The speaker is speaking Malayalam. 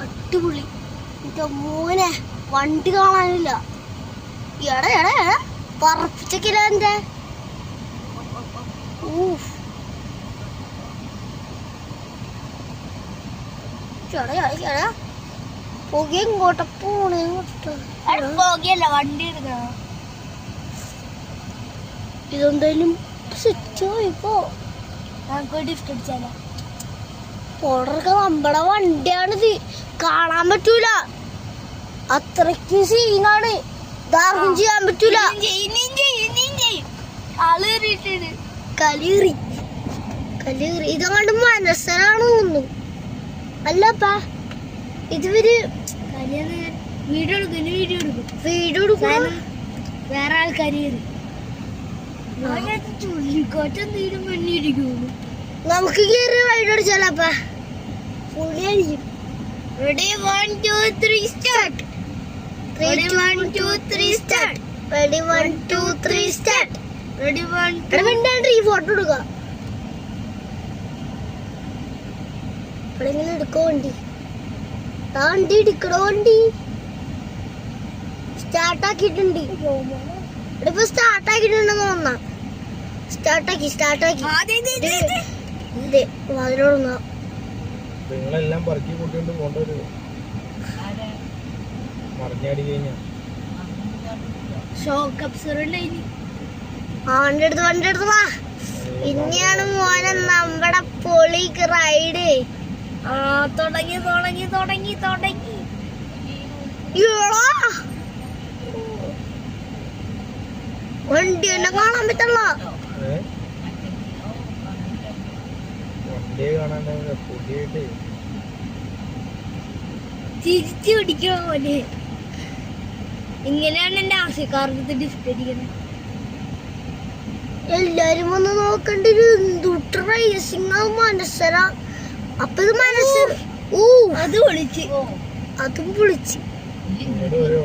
അടിപൊളി. എന്റെ മോനെ വണ്ടി കാണാനില്ല. എടാ എടാ എടാ പറപ്പിച്ചക്കില്ല എന്റെ. പുക ഇങ്ങോട്ട പോണേ. പുകയല്ല, വണ്ടി എടുക്കണം. ഇതെന്തായാലും സ്വിച്ചായിപ്പോ നമുക്ക് ഡിഫ്റ്റ് അടിച്ചാലോ? ഓർഡറൊക്കെ നമ്മുടെ വണ്ടിയാണിത്, കാണാൻ പറ്റൂല. അത്രയ്ക്ക് സീനാണ്, ദാഹം ചെയ്യാൻ പറ്റൂല. കലിറി കലിറി ഇതങ്ങാണ്ട് മനസ്സിലാണ് തോന്നുന്നു. അല്ലപ്പാ ഇതുവര് വീഡിയോ എടുക്കും വേറെ ആൾക്കാർ ചുള്ളിക്കോട്ടം തീരും മണ്ണിരിക്കുന്നു. നമുക്ക് കയറി റൈഡ് അടിച്ചാലപ്പാ പുള്ളിയായിരിക്കും. Ready 1 2 3 start. Ready 1 2 3 start. Ready 1 2 3 start. Ready 1 2. വേണ്ട ഈ ഫോട്ടോ എടുക്കാം. എവിടെങ്കിലും എടുക്കോ വണ്ടി? വണ്ടി എടുക്കണോ? വണ്ടി സ്റ്റാർട്ടാക്കിയിട്ടുണ്ട്. ഇപ്പൊ സ്റ്റാർട്ടാക്കിയിട്ടുണ്ടെന്ന് തോന്നാ. സ്റ്റാർട്ടാക്കി വാതിലോടുങ്ങാം. നിങ്ങളെല്ലാം പറക്കി കൂട്ടികൊണ്ട് പോണ്ടൊരു മറിഞ്ഞാടി കഴിഞ്ഞാ ഷോക്ക് അബ്സോർബ് വണ്ടി എടുത്ത് വാ. ഇനിയാണ് മോനെ നമ്മുടെ പൊളി റൈഡ്. തുടങ്ങി വണ്ടി എന്നെ കാണാൻ പറ്റല്ല. വണ്ടിയെ കാണാൻ പുതിയായിട്ട് തിരിച്ചു പിടിക്കണ പോലെ. ഇങ്ങനെയാണ് എന്റെ ആശയക്കാർക്ക് ഡിഫ്റ്റ് അടിക്കുന്നത്. എല്ലാരും ഒന്ന് നോക്കണ്ടി. എന്തുട്ട് റേസിംഗ് മനസ്സരാ. അപ്പൊ ഇത് മനസ്സ് അത് വിളിച്ച് അതും വിളിച്ച് ഒരു